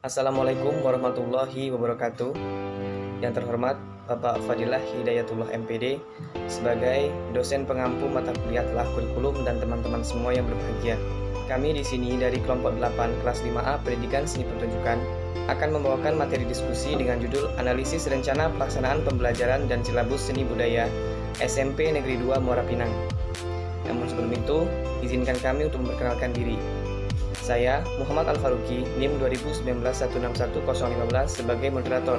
Assalamualaikum warahmatullahi wabarakatuh. Yang terhormat Bapak Fadilah Hidayatullah MPD sebagai dosen pengampu mata kuliah telah kurikulum dan teman-teman semua yang berbahagia. Kami di sini dari kelompok 8 kelas 5A Pendidikan Seni Pertunjukan akan membawakan materi diskusi dengan judul Analisis Rencana Pelaksanaan Pembelajaran dan Silabus Seni Budaya SMP Negeri 2 Muara Pinang. Namun sebelum itu, izinkan kami untuk memperkenalkan diri. Saya, Muhammad Al-Faruqi, NIM 2019161015 sebagai moderator,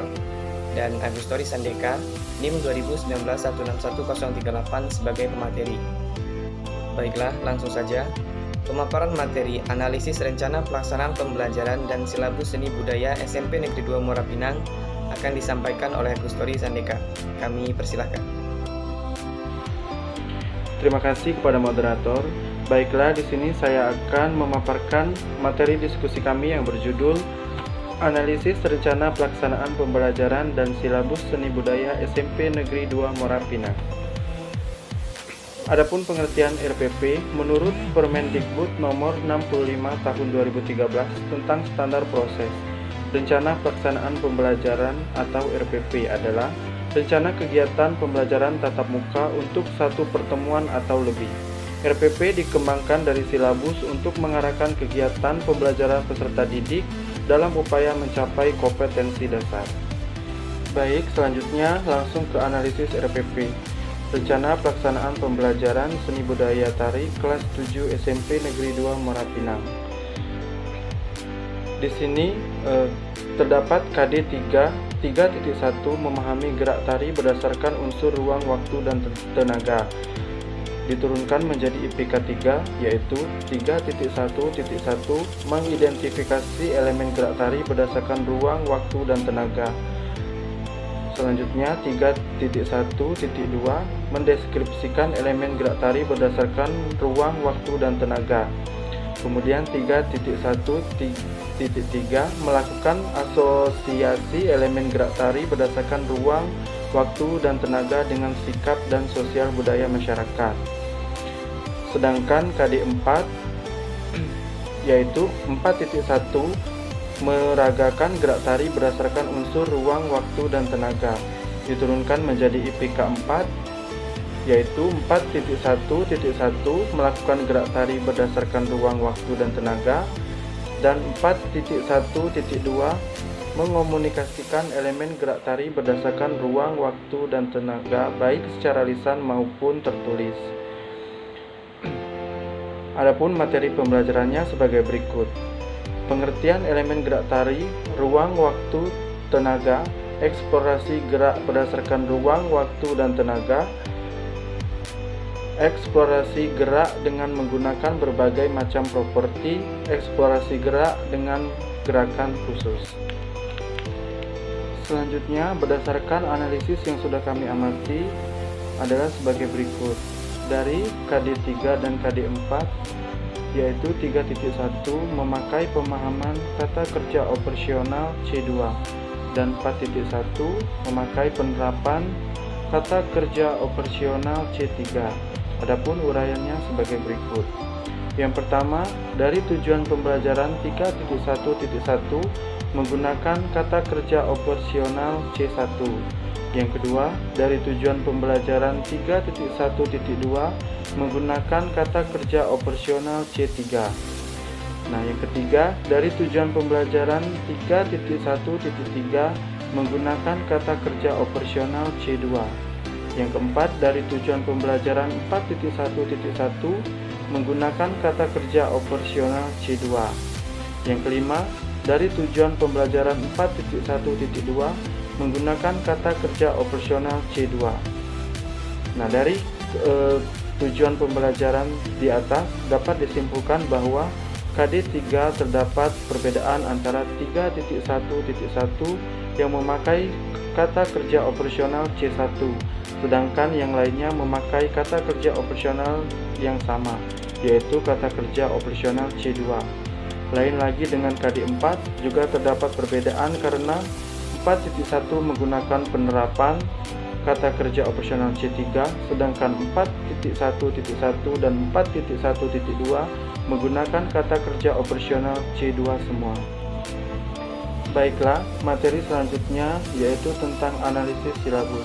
dan Agustori Sandeka, NIM 2019161038 sebagai pemateri. Baiklah, langsung saja. Pemaparan materi Analisis Rencana Pelaksanaan Pembelajaran dan Silabus Seni Budaya SMP Negeri 2 Muara Pinang akan disampaikan oleh Agustori Sandeka. Kami persilahkan. Terima kasih kepada moderator. Baiklah, di sini saya akan memaparkan materi diskusi kami yang berjudul Analisis Rencana Pelaksanaan Pembelajaran dan Silabus Seni Budaya SMP Negeri 2 Muara Pinang. Adapun pengertian RPP menurut Permendikbud nomor 65 tahun 2013 tentang standar proses Rencana Pelaksanaan Pembelajaran atau RPP adalah rencana kegiatan pembelajaran tatap muka untuk satu pertemuan atau lebih. RPP dikembangkan dari silabus untuk mengarahkan kegiatan pembelajaran peserta didik dalam upaya mencapai kompetensi dasar. Baik, selanjutnya langsung ke analisis RPP. Rencana Pelaksanaan Pembelajaran Seni Budaya Tari kelas 7 SMP Negeri 2 Muara Pinang. Di sini terdapat KD 3.1 memahami gerak tari berdasarkan unsur ruang, waktu, dan tenaga. Diturunkan menjadi IPK 3, yaitu 3.1.1 mengidentifikasi elemen gerak tari berdasarkan ruang, waktu, dan tenaga. Selanjutnya 3.1.2 mendeskripsikan elemen gerak tari berdasarkan ruang, waktu, dan tenaga. Kemudian 3.1.3 melakukan asosiasi elemen gerak tari berdasarkan ruang, waktu, dan tenaga dengan sikap dan sosial budaya masyarakat. Sedangkan KD 4 yaitu 4.1 meragakan gerak tari berdasarkan unsur ruang, waktu, dan tenaga. Diturunkan menjadi IPK 4 yaitu 4.1.1 melakukan gerak tari berdasarkan ruang, waktu, dan tenaga, dan 4.1.2 mengomunikasikan elemen gerak tari berdasarkan ruang, waktu, dan tenaga baik secara lisan maupun tertulis. Adapun materi pembelajarannya sebagai berikut. Pengertian elemen gerak tari, ruang, waktu, tenaga, eksplorasi gerak berdasarkan ruang, waktu, dan tenaga, eksplorasi gerak dengan menggunakan berbagai macam properti, eksplorasi gerak dengan gerakan khusus. Selanjutnya, berdasarkan analisis yang sudah kami amati adalah sebagai berikut. Dari KD 3 dan KD 4, yaitu 3.1 memakai pemahaman kata kerja operasional C2 dan 4.1 memakai penerapan kata kerja operasional C3. Adapun uraiannya sebagai berikut. Yang pertama, dari tujuan pembelajaran 3.1.1 menggunakan kata kerja operasional C1. Yang kedua, dari tujuan pembelajaran 3.1.2 menggunakan kata kerja operasional C3. Nah, yang ketiga, dari tujuan pembelajaran 3.1.3 menggunakan kata kerja operasional C2. Yang keempat, dari tujuan pembelajaran 4.1.1 menggunakan kata kerja operasional C2. Yang kelima, dari tujuan pembelajaran 4.1.2 menggunakan kata kerja operasional C2. Nah, dari tujuan pembelajaran di atas dapat disimpulkan bahwa KD 3 terdapat perbedaan antara 3.1.1 yang memakai kata kerja operasional C1, sedangkan yang lainnya memakai kata kerja operasional yang sama, yaitu kata kerja operasional C2. Lain lagi dengan KD 4 juga terdapat perbedaan karena 4.1 menggunakan penerapan kata kerja operasional C3, sedangkan 4.1.1 dan 4.1.2 menggunakan kata kerja operasional C2 semua. Baiklah, materi selanjutnya yaitu tentang analisis silabus.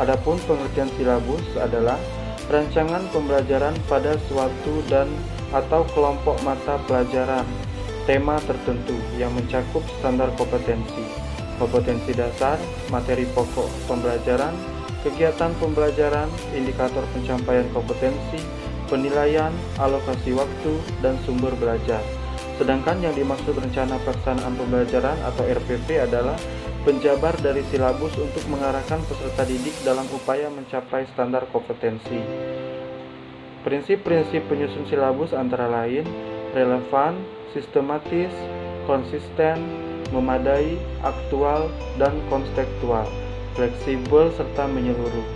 Adapun pengertian silabus adalah rancangan pembelajaran pada suatu dan atau kelompok mata pelajaran, tema tertentu yang mencakup standar kompetensi, kompetensi dasar, materi pokok pembelajaran, kegiatan pembelajaran, indikator pencapaian kompetensi, penilaian, alokasi waktu, dan sumber belajar. Sedangkan yang dimaksud rencana pelaksanaan pembelajaran atau RPP adalah penjabar dari silabus untuk mengarahkan peserta didik dalam upaya mencapai standar kompetensi. Prinsip-prinsip penyusun silabus antara lain relevan, sistematis, konsisten, memadai, aktual, dan kontekstual, fleksibel, serta menyeluruh.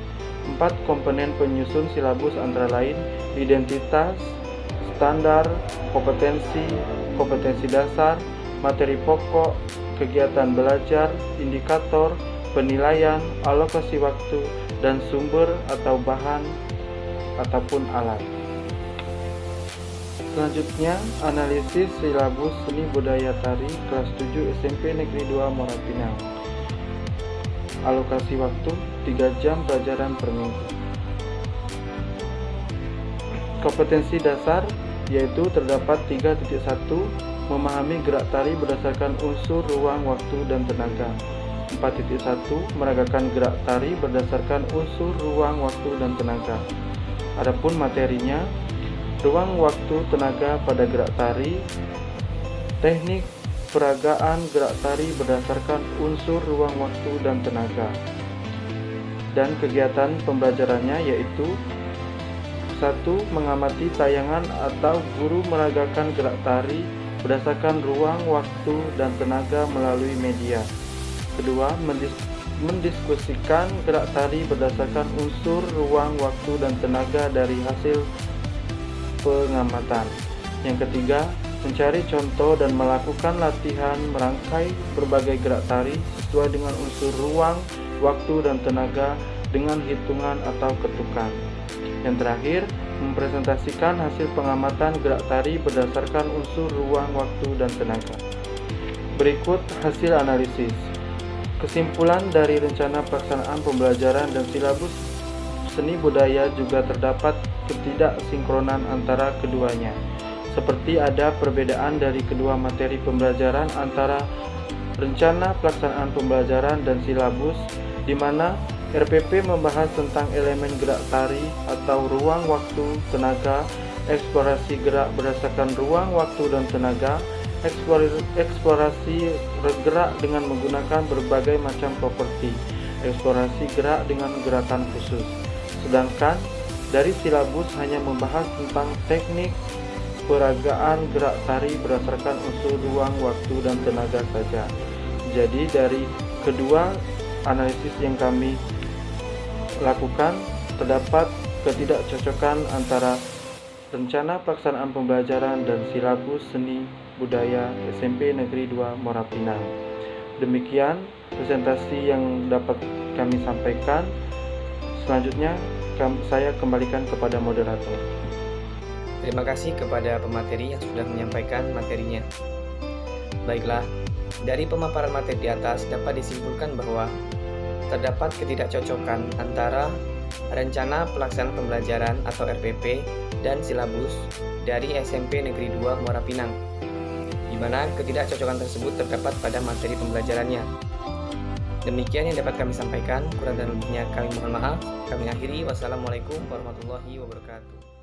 4 komponen penyusun silabus antara lain identitas, standar, kompetensi, kompetensi dasar, materi pokok, kegiatan belajar, indikator, penilaian, alokasi waktu, dan sumber atau bahan ataupun alat. Selanjutnya, analisis silabus seni budaya tari kelas 7 SMP Negeri 2 Muara Pinang. Alokasi waktu 3 jam pelajaran per minggu. Kompetensi dasar yaitu terdapat 3.1 memahami gerak tari berdasarkan unsur ruang, waktu, dan tenaga. 4.1 meragakan gerak tari berdasarkan unsur ruang, waktu, dan tenaga. Adapun materinya, ruang, waktu, tenaga pada gerak tari, teknik peragaan gerak tari berdasarkan unsur ruang, waktu, dan tenaga. Dan kegiatan pembelajarannya yaitu 1. Mengamati tayangan atau guru meragakan gerak tari berdasarkan ruang, waktu, dan tenaga melalui media. Kedua, mendiskusikan gerak tari berdasarkan unsur ruang, waktu, dan tenaga dari hasil pengamatan. Yang ketiga, mencari contoh dan melakukan latihan merangkai berbagai gerak tari sesuai dengan unsur ruang, waktu, dan tenaga dengan hitungan atau ketukan. Yang terakhir, mempresentasikan hasil pengamatan gerak tari berdasarkan unsur ruang, waktu, dan tenaga. Berikut hasil analisis. Kesimpulan dari rencana pelaksanaan pembelajaran dan silabus seni budaya juga terdapat ketidaksinkronan antara keduanya. Seperti ada perbedaan dari kedua materi pembelajaran antara rencana pelaksanaan pembelajaran dan silabus, di mana RPP membahas tentang elemen gerak tari atau ruang, waktu, tenaga, eksplorasi gerak berdasarkan ruang, waktu, dan tenaga, eksplorasi gerak dengan menggunakan berbagai macam properti, eksplorasi gerak dengan gerakan khusus. Sedangkan dari silabus hanya membahas tentang teknik peragaan gerak tari berdasarkan unsur ruang, waktu, dan tenaga saja. Jadi dari kedua analisis yang kami lakukan, terdapat ketidakcocokan antara rencana pelaksanaan pembelajaran dan silabus seni budaya SMP Negeri 2 Muara Pinang. Demikian presentasi yang dapat kami sampaikan. Selanjutnya saya kembalikan kepada moderator. Terima kasih kepada pemateri yang sudah menyampaikan materinya. Baiklah, dari pemaparan materi di atas dapat disimpulkan bahwa terdapat ketidakcocokan antara rencana pelaksanaan pembelajaran atau RPP dan silabus dari SMP Negeri 2 Muara Pinang, di mana ketidakcocokan tersebut terdapat pada materi pembelajarannya. Demikian yang dapat kami sampaikan, kurang dan lebihnya kami mohon maaf. Kami akhiri, wassalamualaikum warahmatullahi wabarakatuh.